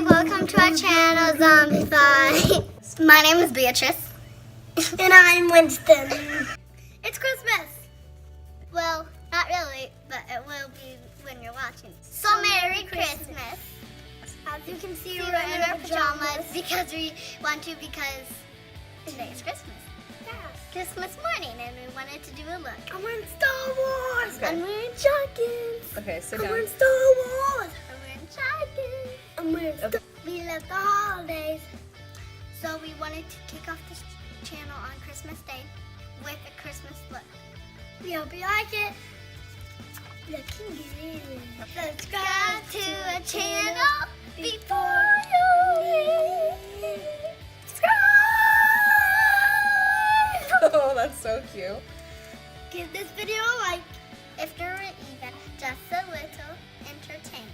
Welcome to our channel, Zombify. My name is Beatrice. And I'm Winston. It's Christmas. Well, not really, but it will be when you're watching. So Merry Christmas. As you can see, We're in our pajamas because we want to, because today is Christmas. Yeah. Christmas morning, and we wanted to do a look. I'm wearing Star Wars. Okay. I'm wearing joggings. Okay, sit I'm down. wearing Star Wars. I'm wearing joggings. I'm wearing Star We love the holidays. So we wanted to kick off this channel on Christmas Day with a Christmas look. We hope you like it. Looking good. Subscribe to our channel before you leave. Subscribe! Oh, that's so cute. Give this video a like. If you're even just a little entertained.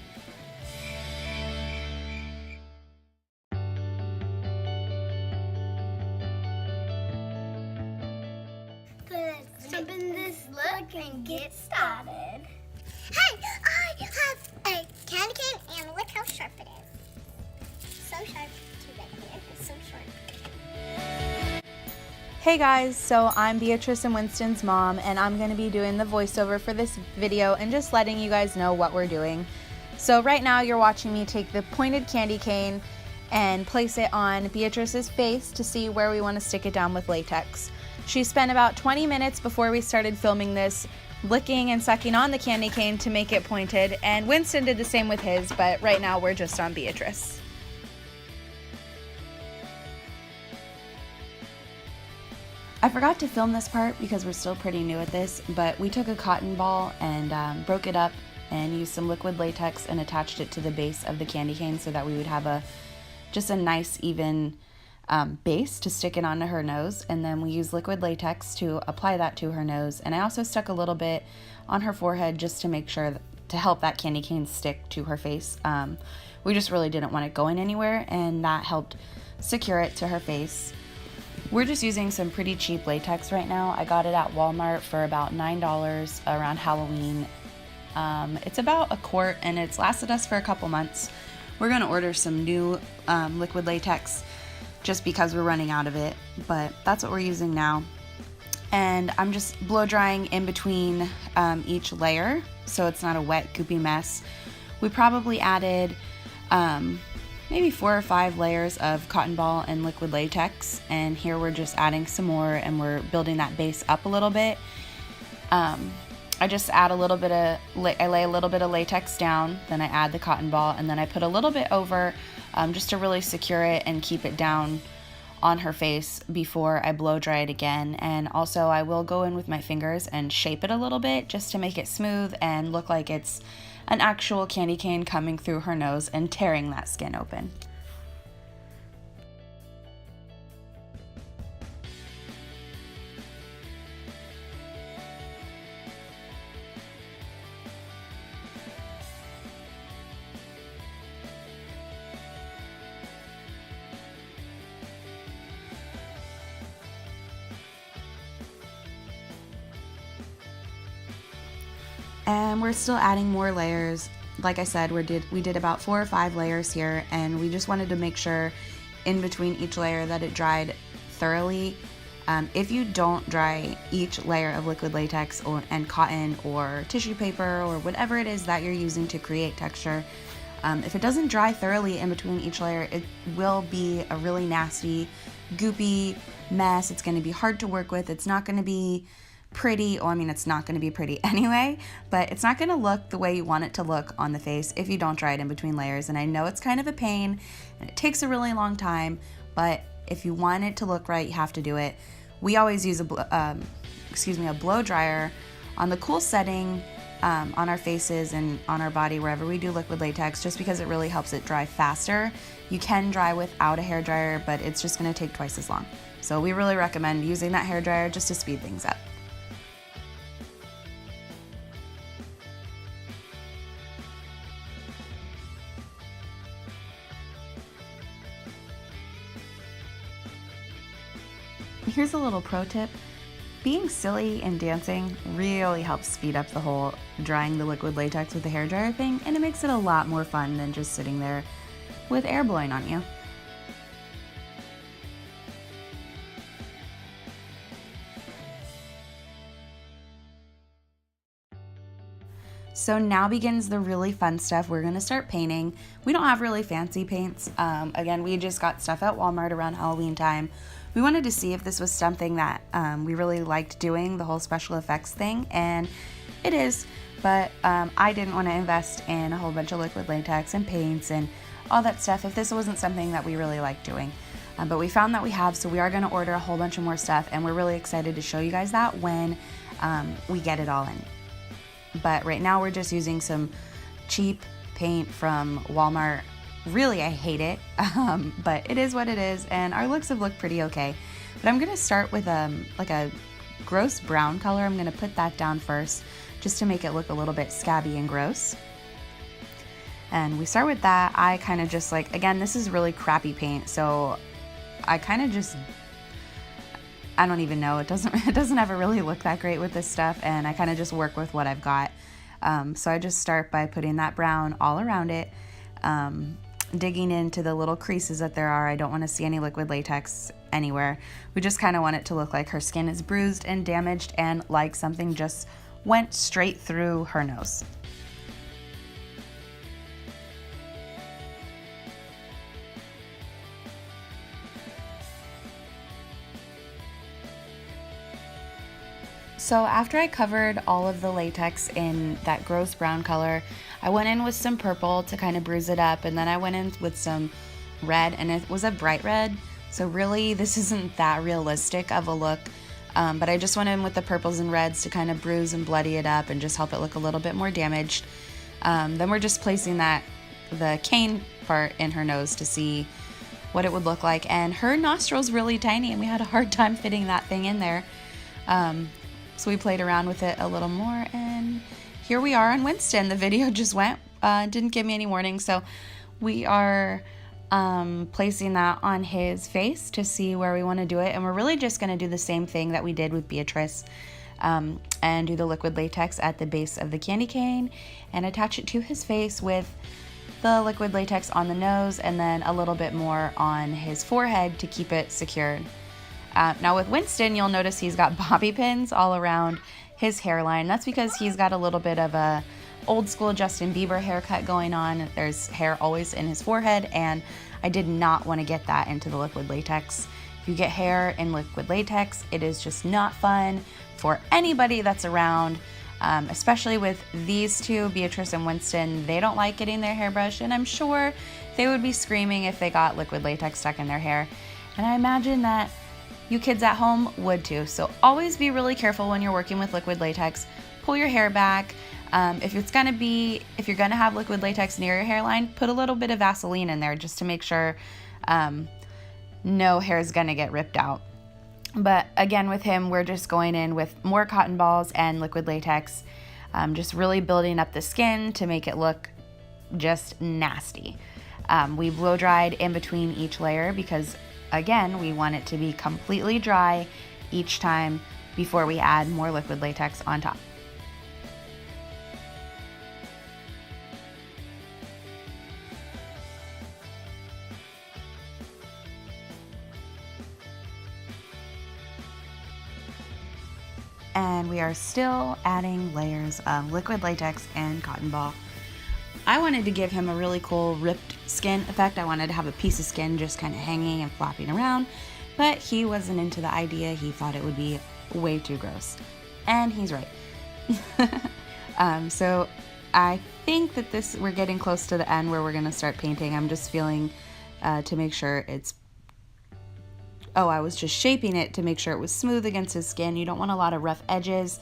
So let's jump in this Look and get started. Hey, I have a candy cane and look how sharp it is. So sharp. Too bad it's so short. Hey guys, so I'm Beatrice and Winston's mom, and I'm going to be doing the voiceover for this video and just letting you guys know what we're doing. So right now you're watching me take the pointed candy cane and place it on Beatrice's face to see where we want to stick it down with latex. She spent about 20 minutes before we started filming this licking and sucking on the candy cane to make it pointed, and Winston did the same with his, but right now we're just on Beatrice. I forgot to film this part because we're still pretty new at this, but we took a cotton ball and broke it up and used some liquid latex and attached it to the base of the candy cane so that we would have just a nice even base to stick it onto her nose. And then we used liquid latex to apply that to her nose, and I also stuck a little bit on her forehead just to make sure to help that candy cane stick to her face. We just really didn't want it going anywhere, and that helped secure it to her face. We're just using some pretty cheap latex right now. I got it at Walmart for about $9 around Halloween. It's about a quart and it's lasted us for a couple months. We're gonna order some new liquid latex just because we're running out of it, but that's what we're using now. And I'm just blow drying in between each layer so it's not a wet, goopy mess. We probably added maybe 4 or 5 layers of cotton ball and liquid latex, and here we're just adding some more and we're building that base up a little bit. I just add a little bit of, I lay a little bit of latex down, then I add the cotton ball, and then I put a little bit over just to really secure it and keep it down on her face before I blow dry it again. And also I will go in with my fingers and shape it a little bit just to make it smooth and look like it's an actual candy cane coming through her nose and tearing that skin open. And we're still adding more layers. Like I said, we did about 4 or 5 layers here, and we just wanted to make sure in between each layer that it dried thoroughly. If you don't dry each layer of liquid latex and cotton or tissue paper or whatever it is that you're using to create texture, if it doesn't dry thoroughly in between each layer, it will be a really nasty, goopy mess. It's going to be hard to work with. It's not going to be pretty. Well, I mean, it's not going to be pretty anyway, but it's not going to look the way you want it to look on the face if you don't dry it in between layers. And I know it's kind of a pain and it takes a really long time, but if you want it to look right, you have to do it. We always use a blow dryer on the cool setting on our faces and on our body wherever we do liquid latex, just because it really helps it dry faster. You can dry without a hair dryer, but it's just going to take twice as long. So we really recommend using that hair dryer just to speed things up. Here's a little pro tip. Being silly and dancing really helps speed up the whole drying the liquid latex with the hairdryer thing, and it makes it a lot more fun than just sitting there with air blowing on you. So now begins the really fun stuff. We're gonna start painting. We don't have really fancy paints. Again, we just got stuff at Walmart around Halloween time. We wanted to see if this was something that we really liked doing, the whole special effects thing, and it is, but I didn't want to invest in a whole bunch of liquid latex and paints and all that stuff if this wasn't something that we really liked doing. But we found that we have, so we are gonna order a whole bunch of more stuff, and we're really excited to show you guys that when we get it all in. But right now we're just using some cheap paint from Walmart. Really, I hate it, but it is what it is, and our looks have looked pretty okay. But I'm gonna start with like a gross brown color. I'm gonna put that down first just to make it look a little bit scabby and gross. And we start with that. I kind of just like, again, this is really crappy paint, so I kind of just, I don't even know. It doesn't ever really look that great with this stuff, and I kind of just work with what I've got. So I just start by putting that brown all around it, digging into the little creases that there are. I don't want to see any liquid latex anywhere. We just kind of want it to look like her skin is bruised and damaged and like something just went straight through her nose. So after I covered all of the latex in that gross brown color, I went in with some purple to kind of bruise it up, and then I went in with some red, and it was a bright red. So really, this isn't that realistic of a look, but I just went in with the purples and reds to kind of bruise and bloody it up and just help it look a little bit more damaged. Then we're just placing the cane part in her nose to see what it would look like, and her nostril's really tiny, and we had a hard time fitting that thing in there. So we played around with it a little more, and here we are on Winston. The video just went, didn't give me any warning, so we are placing that on his face to see where we want to do it, and we're really just going to do the same thing that we did with Beatrice, and do the liquid latex at the base of the candy cane and attach it to his face with the liquid latex on the nose and then a little bit more on his forehead to keep it secured. Now with Winston, you'll notice he's got bobby pins all around his hairline. That's because he's got a little bit of a old school Justin Bieber haircut going on. There's hair always in his forehead, and I did not want to get that into the liquid latex. If you get hair in liquid latex, it is just not fun for anybody that's around, especially with these two, Beatrice and Winston. They don't like getting their hair brushed, and I'm sure they would be screaming if they got liquid latex stuck in their hair. And I imagine that you kids at home would too. So always be really careful when you're working with liquid latex. Pull your hair back. If you're gonna have liquid latex near your hairline, put a little bit of Vaseline in there just to make sure no hair is gonna get ripped out. But again, with him, we're just going in with more cotton balls and liquid latex, just really building up the skin to make it look just nasty. We blow dried in between each layer because again, we want it to be completely dry each time before we add more liquid latex on top. And we are still adding layers of liquid latex and cotton ball. I wanted to give him a really cool ripped skin effect. I wanted to have a piece of skin just kind of hanging and flopping around, but he wasn't into the idea. He thought it would be way too gross, and he's right. So I think that we're getting close to the end where we're gonna start painting. I'm just feeling to make sure I was just shaping it to make sure it was smooth against his skin. You don't want a lot of rough edges.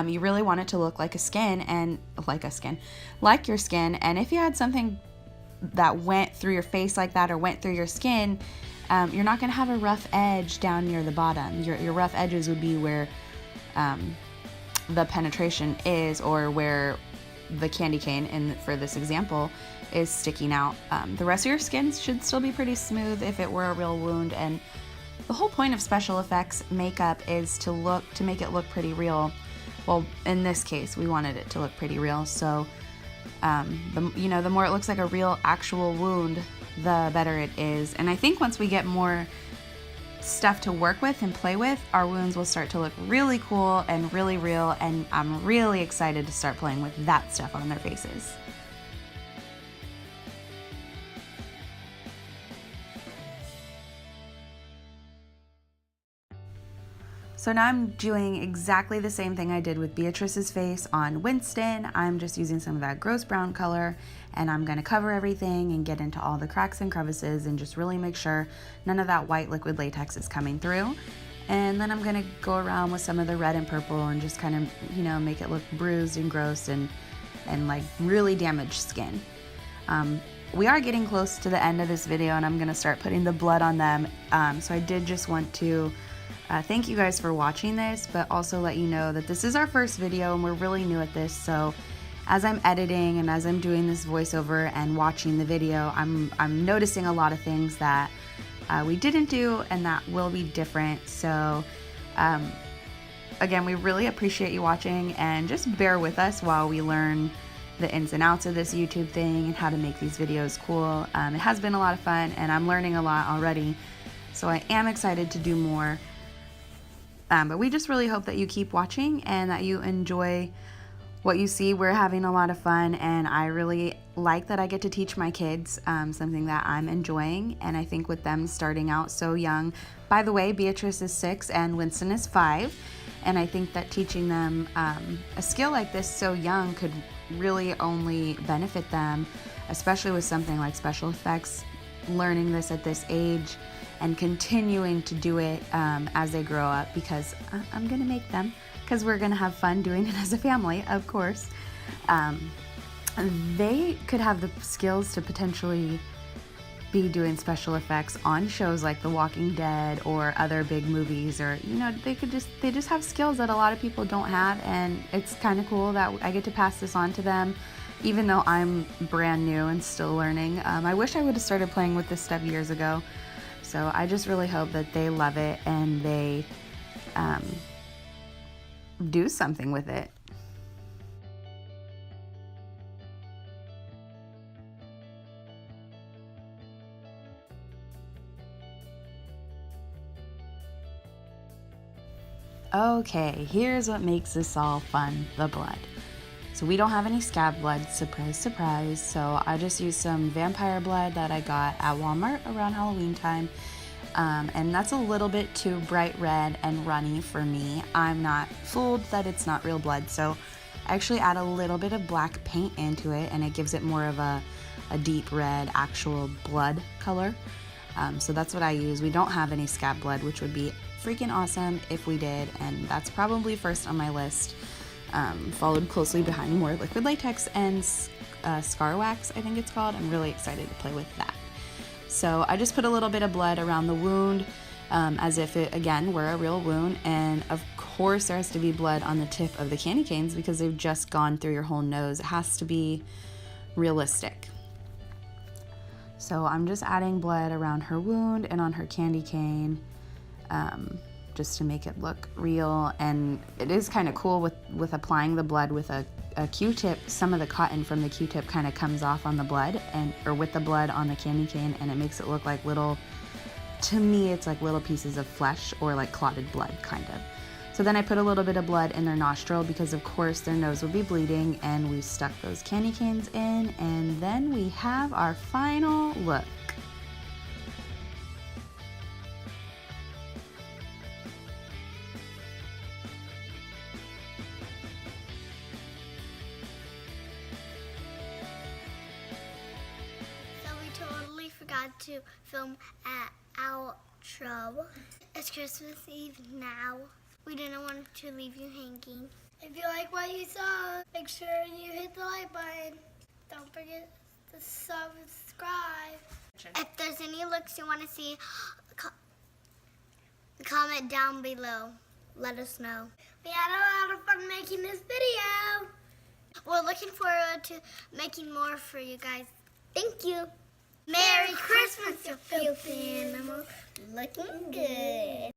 You really want it to look like your skin, and if you had something that went through your face like that or went through your skin, you're not going to have a rough edge down near the bottom. Your rough edges would be where the penetration is, or where the candy cane, for this example, is sticking out. The rest of your skin should still be pretty smooth if it were a real wound, and the whole point of special effects makeup is to make it look pretty real. Well, in this case, we wanted it to look pretty real, so the more it looks like a real actual wound, the better it is. And I think once we get more stuff to work with and play with, our wounds will start to look really cool and really real, and I'm really excited to start playing with that stuff on their faces. So now I'm doing exactly the same thing I did with Beatrice's face on Winston. I'm just using some of that gross brown color, and I'm gonna cover everything and get into all the cracks and crevices and just really make sure none of that white liquid latex is coming through. And then I'm gonna go around with some of the red and purple and just kind of, you know, make it look bruised and gross and like really damaged skin. We are getting close to the end of this video, and I'm gonna start putting the blood on them. So I did just want to thank you guys for watching this, but also let you know that this is our first video and we're really new at this. So as I'm editing and as I'm doing this voiceover and watching the video, I'm noticing a lot of things that we didn't do and that will be different. So again, we really appreciate you watching, and just bear with us while we learn the ins and outs of this YouTube thing and how to make these videos cool. It has been a lot of fun, and I'm learning a lot already, so I am excited to do more. But we just really hope that you keep watching and that you enjoy what you see. We're having a lot of fun, and I really like that I get to teach my kids something that I'm enjoying. And I think with them starting out so young, by the way, Beatrice is 6 and Winston is 5, and I think that teaching them a skill like this so young could really only benefit them, especially with something like special effects. Learning this at this age and continuing to do it as they grow up, because I'm gonna make them, because we're gonna have fun doing it as a family, of course. They could have the skills to potentially be doing special effects on shows like The Walking Dead or other big movies, or you know, they just have skills that a lot of people don't have, and it's kind of cool that I get to pass this on to them, even though I'm brand new and still learning. I wish I would have started playing with this stuff years ago. So I just really hope that they love it and they do something with it. Okay, here's what makes this all fun, the blood. So we don't have any scab blood, surprise, surprise. So I just used some vampire blood that I got at Walmart around Halloween time. And that's a little bit too bright red and runny for me. I'm not fooled that it's not real blood. So I actually add a little bit of black paint into it, and it gives it more of a deep red actual blood color. So that's what I use. We don't have any scab blood, which would be freaking awesome if we did. And that's probably first on my list. Followed closely behind more liquid latex and scar wax, I think it's called. I'm really excited to play with that. So I just put a little bit of blood around the wound, as if it, again, were a real wound. And of course there has to be blood on the tip of the candy canes because they've just gone through your whole nose. It has to be realistic. So I'm just adding blood around her wound and on her candy cane, just to make it look real. And it is kind of cool with applying the blood with a Q-tip. Some of the cotton from the Q-tip kind of comes off on the blood or with the blood on the candy cane, and it makes it look like little, to me it's like little pieces of flesh or like clotted blood kind of. So then I put a little bit of blood in their nostril because of course their nose would be bleeding, and we stuck those candy canes in, and then we have our final look. Forgot to film an outro. It's Christmas Eve now. We didn't want to leave you hanging. If you like what you saw, make sure you hit the like button. Don't forget to subscribe. If there's any looks you want to see, comment down below. Let us know. We had a lot of fun making this video. We're looking forward to making more for you guys. Thank you. Merry Christmas, you filthy animal. Looking good.